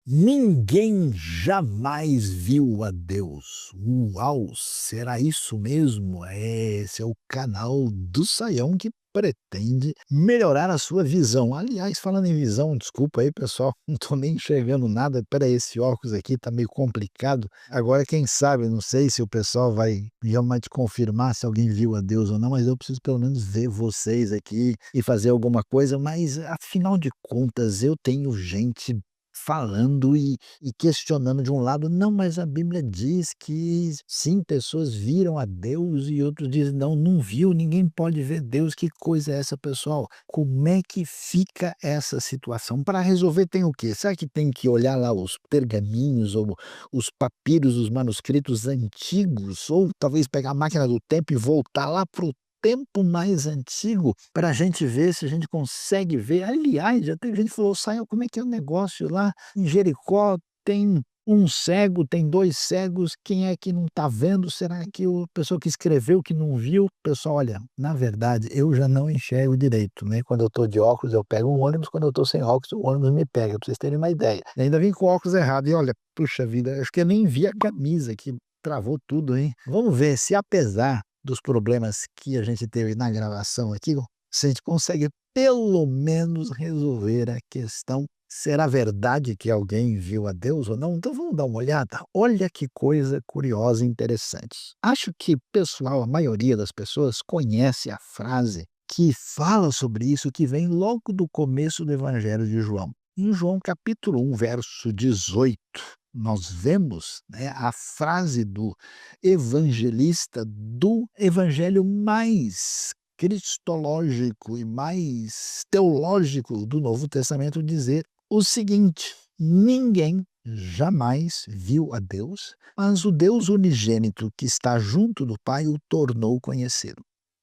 Ninguém jamais viu a Deus. Uau, será isso mesmo? Esse é o canal do Saião que pretende melhorar a sua visão. Aliás, falando em visão, desculpa aí, pessoal, não estou nem enxergando nada. Espera aí, esse óculos aqui tá meio complicado. Agora, quem sabe, não sei se o pessoal vai realmente confirmar se alguém viu a Deus ou não, mas eu preciso pelo menos ver vocês aqui e fazer alguma coisa. Mas, afinal de contas, eu tenho gente falando e questionando de um lado: "Não, mas a Bíblia diz que sim, pessoas viram a Deus", e outros dizem: "Não, não viu, ninguém pode ver Deus". Que coisa é essa, pessoal? Como é que fica essa situação? Para resolver tem o quê? Será que tem que olhar lá os pergaminhos ou os papiros, os manuscritos antigos, ou talvez pegar a máquina do tempo e voltar lá para o tempo mais antigo, para a gente ver se a gente consegue ver? Aliás, já teve gente que falou: "Saiu, como é que é o negócio lá em Jericó? Tem um cego, tem 2 cegos, quem é que não está vendo? Será que o pessoa que escreveu que não viu?". Pessoal, olha, na verdade, eu já não enxergo direito, né, quando eu estou de óculos eu pego um ônibus, quando eu estou sem óculos, o ônibus me pega, para vocês terem uma ideia. E ainda vim com o óculos errado e olha, puxa vida, acho que eu nem vi a camisa que travou tudo, hein. Vamos ver se, apesar dos problemas que a gente teve na gravação aqui, se a gente consegue pelo menos resolver a questão: será verdade que alguém viu a Deus ou não? Então vamos dar uma olhada? Olha que coisa curiosa e interessante. Acho que, pessoal, a maioria das pessoas conhece a frase que fala sobre isso, que vem logo do começo do Evangelho de João. Em João capítulo 1, verso 18, nós vemos, né, a frase do evangelista do evangelho mais cristológico e mais teológico do Novo Testamento dizer o seguinte: ninguém jamais viu a Deus, mas o Deus unigênito que está junto do Pai o tornou conhecido.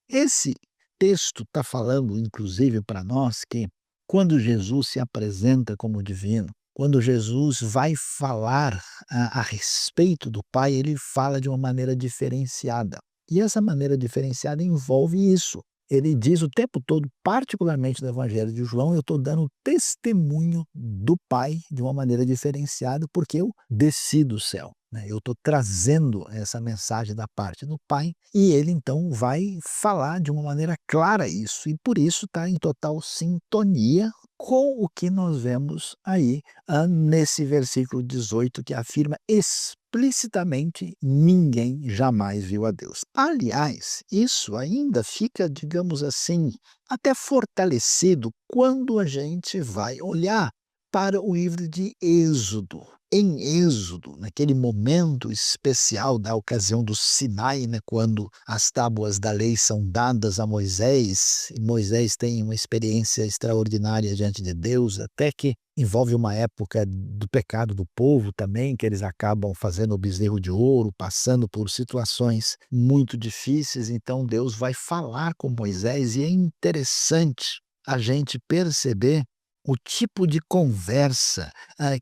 Esse texto está falando, inclusive, para nós que, quando Jesus se apresenta como divino, quando Jesus vai falar a respeito do Pai, ele fala de uma maneira diferenciada. E essa maneira diferenciada envolve isso. Ele diz o tempo todo, particularmente no Evangelho de João: eu estou dando testemunho do Pai de uma maneira diferenciada, porque eu desci do céu, né? Eu estou trazendo essa mensagem da parte do Pai, e ele então vai falar de uma maneira clara isso, e por isso está em total sintonia com o que nós vemos aí nesse versículo 18, que afirma explicitamente: ninguém jamais viu a Deus. Aliás, isso ainda fica, digamos assim, até fortalecido quando a gente vai olhar para o livro de Êxodo. Em Êxodo, naquele momento especial da ocasião do Sinai, né, quando as tábuas da lei são dadas a Moisés, e Moisés tem uma experiência extraordinária diante de Deus, até que envolve uma época do pecado do povo também, que eles acabam fazendo o bezerro de ouro, passando por situações muito difíceis. Então Deus vai falar com Moisés, e é interessante a gente perceber o tipo de conversa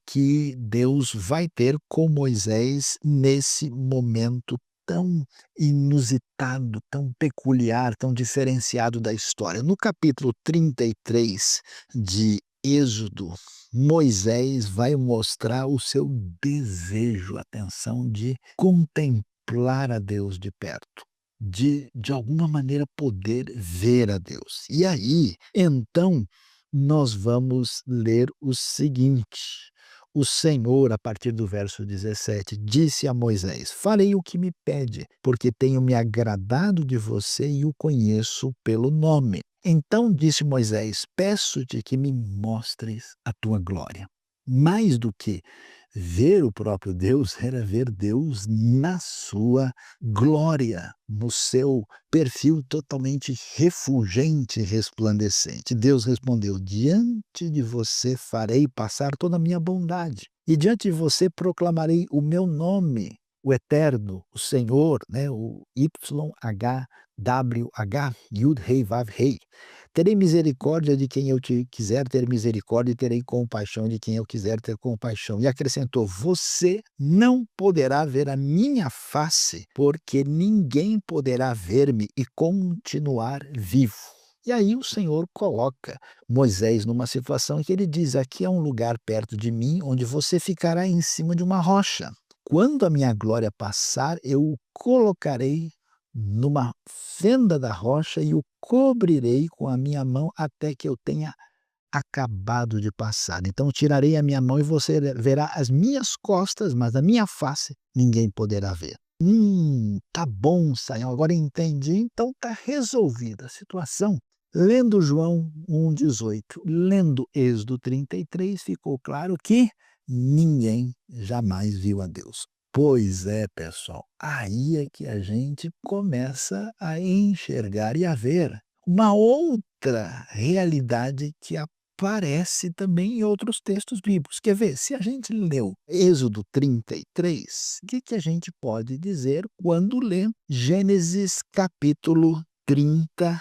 que Deus vai ter com Moisés nesse momento tão inusitado, tão peculiar, tão diferenciado da história. No capítulo 33 de Êxodo, Moisés vai mostrar o seu desejo, atenção, de contemplar a Deus de perto, de alguma maneira poder ver a Deus. E aí, então, nós vamos ler o seguinte: o Senhor, a partir do verso 17, disse a Moisés: farei o que me pede, porque tenho me agradado de você e o conheço pelo nome. Então disse Moisés: peço-te que me mostres a tua glória. Mais do que ver o próprio Deus, era ver Deus na sua glória, no seu perfil totalmente refulgente e resplandecente. Deus respondeu: diante de você farei passar toda a minha bondade, e diante de você proclamarei o meu nome, o Eterno, o Senhor, né, o YHWH, Yud Rei Vav Rei. Terei misericórdia de quem eu quiser ter misericórdia, e terei compaixão de quem eu quiser ter compaixão. E acrescentou: você não poderá ver a minha face, porque ninguém poderá ver-me e continuar vivo. E aí o Senhor coloca Moisés numa situação em que ele diz: aqui é um lugar perto de mim onde você ficará em cima de uma rocha. Quando a minha glória passar, eu o colocarei numa fenda da rocha e o cobrirei com a minha mão até que eu tenha acabado de passar. Então tirarei a minha mão e você verá as minhas costas, mas a minha face ninguém poderá ver. Tá bom, Sayão, agora entendi. Então tá resolvida a situação. Lendo João 1,18, lendo Êxodo 33, ficou claro que ninguém jamais viu a Deus. Pois é, pessoal, aí é que a gente começa a enxergar e a ver uma outra realidade que aparece também em outros textos bíblicos. Quer ver? Se a gente leu Êxodo 33, o que a gente pode dizer quando lê Gênesis capítulo 32?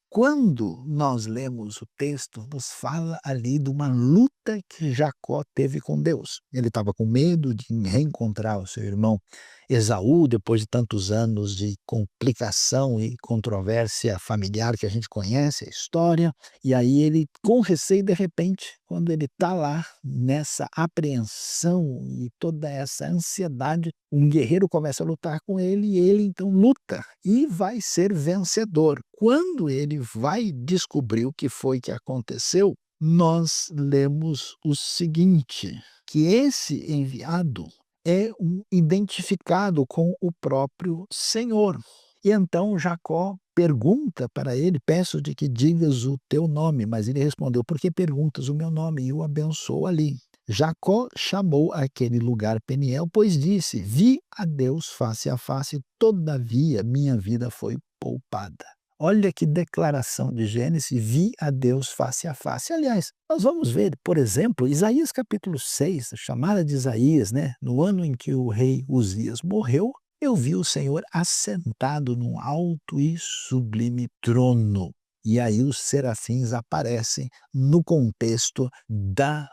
Quando nós lemos o texto, nos fala ali de uma luta que Jacó teve com Deus. Ele estava com medo de reencontrar o seu irmão Esaú, depois de tantos anos de complicação e controvérsia familiar que a gente conhece, a história. E aí ele, com receio, de repente, quando ele está lá nessa apreensão e toda essa ansiedade, um guerreiro começa a lutar com ele e ele então luta e vai ser vencedor. Quando ele vai descobrir o que foi que aconteceu, nós lemos o seguinte, que esse enviado é identificado com o próprio Senhor. E então Jacó pergunta para ele: peço de que digas o teu nome. Mas ele respondeu: por que perguntas o meu nome? E o abençoou ali. Jacó chamou aquele lugar Peniel, pois disse: vi a Deus face a face, todavia minha vida foi poupada. Olha que declaração de Gênesis: vi a Deus face a face. Aliás, nós vamos ver, por exemplo, Isaías capítulo 6, a chamada de Isaías, né? No ano em que o rei Uzias morreu, eu vi o Senhor assentado num alto e sublime trono. E aí os serafins aparecem no contexto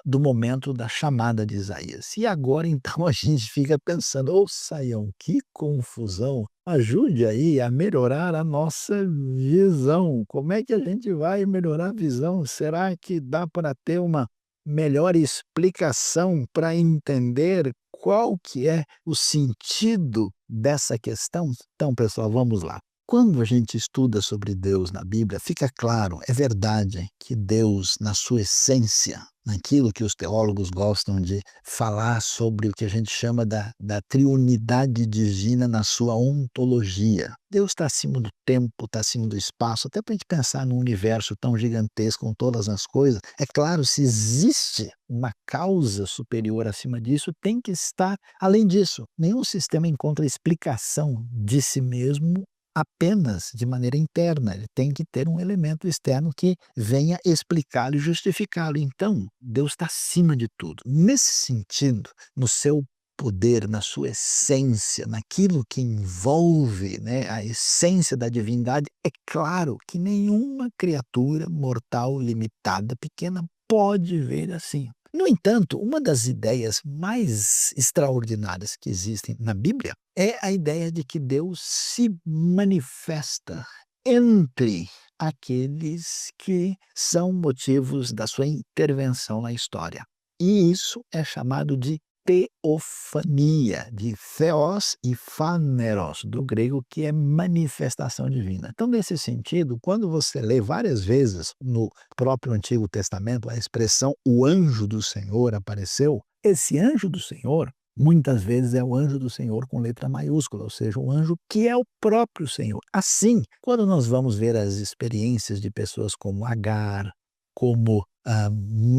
do momento da chamada de Isaías. E agora então a gente fica pensando: ô Saião, que confusão! Ajude aí a melhorar a nossa visão. Como é que a gente vai melhorar a visão? Será que dá para ter uma melhor explicação para entender qual que é o sentido dessa questão? Então, pessoal, vamos lá. Quando a gente estuda sobre Deus na Bíblia, fica claro, é verdade que Deus, na sua essência, naquilo que os teólogos gostam de falar sobre o que a gente chama da triunidade divina na sua ontologia. Deus está acima do tempo, está acima do espaço, até para a gente pensar num universo tão gigantesco com todas as coisas. É claro, se existe uma causa superior acima disso, tem que estar além disso. Nenhum sistema encontra explicação de si mesmo apenas de maneira interna, ele tem que ter um elemento externo que venha explicá-lo e justificá-lo. Então, Deus está acima de tudo. Nesse sentido, no seu poder, na sua essência, naquilo que envolve, né, a essência da divindade, é claro que nenhuma criatura mortal, limitada, pequena, pode ver assim. No entanto, uma das ideias mais extraordinárias que existem na Bíblia é a ideia de que Deus se manifesta entre aqueles que são motivos da sua intervenção na história. E isso é chamado de teofania, de theos e phaneros, do grego, que é manifestação divina. Então, nesse sentido, quando você lê várias vezes no próprio Antigo Testamento a expressão "o anjo do Senhor apareceu", esse anjo do Senhor muitas vezes é o anjo do Senhor com letra maiúscula, ou seja, um anjo que é o próprio Senhor. Assim, quando nós vamos ver as experiências de pessoas como Agar, como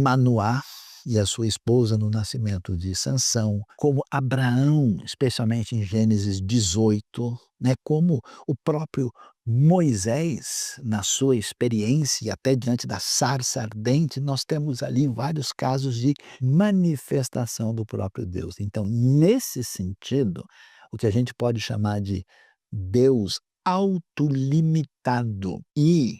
Manoá e a sua esposa no nascimento de Sansão, como Abraão, especialmente em Gênesis 18, né, como o próprio Moisés, na sua experiência e até diante da sarça ardente, nós temos ali vários casos de manifestação do próprio Deus. Então, nesse sentido, o que a gente pode chamar de Deus autolimitado e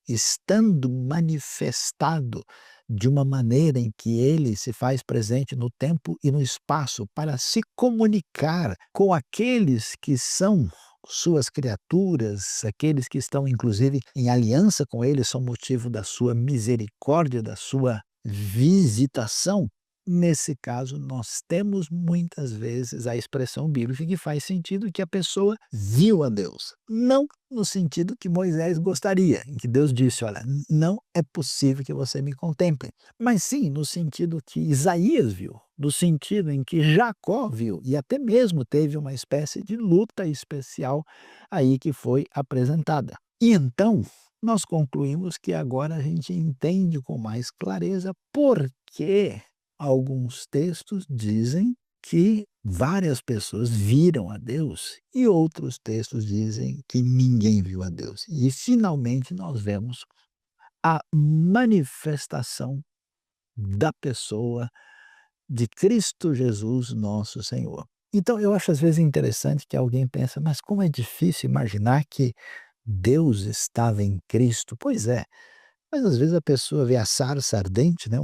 estando manifestado de uma maneira em que ele se faz presente no tempo e no espaço para se comunicar com aqueles que são suas criaturas, aqueles que estão inclusive em aliança com ele, são motivo da sua misericórdia, da sua visitação. Nesse caso, nós temos muitas vezes a expressão bíblica que faz sentido, que a pessoa viu a Deus. Não no sentido que Moisés gostaria, em que Deus disse: olha, não é possível que você me contemple. Mas sim no sentido que Isaías viu, no sentido em que Jacó viu, e até mesmo teve uma espécie de luta especial aí que foi apresentada. E então, nós concluímos que agora a gente entende com mais clareza por que alguns textos dizem que várias pessoas viram a Deus e outros textos dizem que ninguém viu a Deus. E finalmente nós vemos a manifestação da pessoa de Cristo Jesus, nosso Senhor. Então eu acho às vezes interessante que alguém pensa, mas como é difícil imaginar que Deus estava em Cristo. Pois é, mas às vezes a pessoa vê a sarça ardente, né,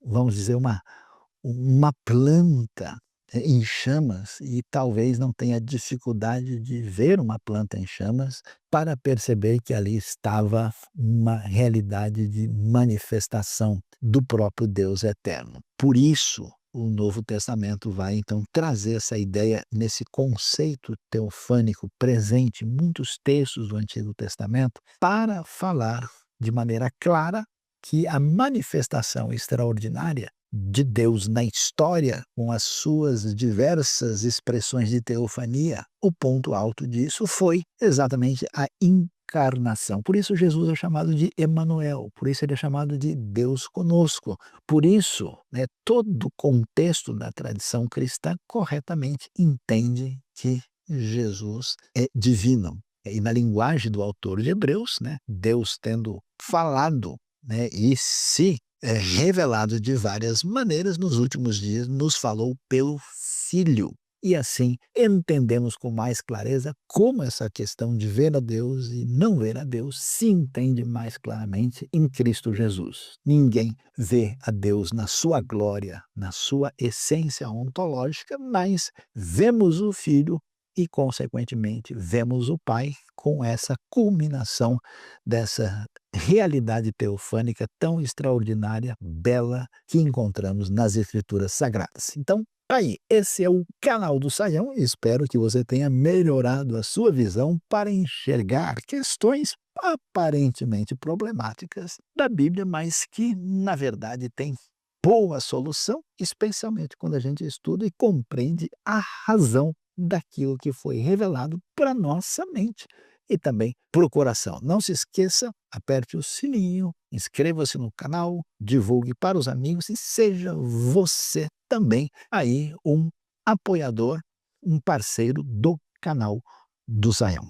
vamos dizer, uma planta em chamas e talvez não tenha dificuldade de ver uma planta em chamas para perceber que ali estava uma realidade de manifestação do próprio Deus eterno. Por isso, o Novo Testamento vai então trazer essa ideia nesse conceito teofânico presente em muitos textos do Antigo Testamento para falar de maneira clara que a manifestação extraordinária de Deus na história, com as suas diversas expressões de teofania, o ponto alto disso foi exatamente a encarnação. Por isso Jesus é chamado de Emanuel, por isso ele é chamado de Deus conosco. Por isso, né, todo o contexto da tradição cristã corretamente entende que Jesus é divino. E na linguagem do autor de Hebreus, né, Deus tendo falado, né, e se revelado de várias maneiras nos últimos dias, nos falou pelo Filho. E assim entendemos com mais clareza como essa questão de ver a Deus e não ver a Deus se entende mais claramente em Cristo Jesus. Ninguém vê a Deus na sua glória, na sua essência ontológica, mas vemos o Filho e, consequentemente, vemos o Pai com essa culminação dessa realidade teofânica tão extraordinária, bela, que encontramos nas Escrituras Sagradas. Então, aí, esse é o canal do Saião e espero que você tenha melhorado a sua visão para enxergar questões aparentemente problemáticas da Bíblia, mas que, na verdade, tem boa solução, especialmente quando a gente estuda e compreende a razão daquilo que foi revelado para nossa mente e também para o coração. Não se esqueça, aperte o sininho, inscreva-se no canal, divulgue para os amigos e seja você também aí um apoiador, um parceiro do canal do Saião.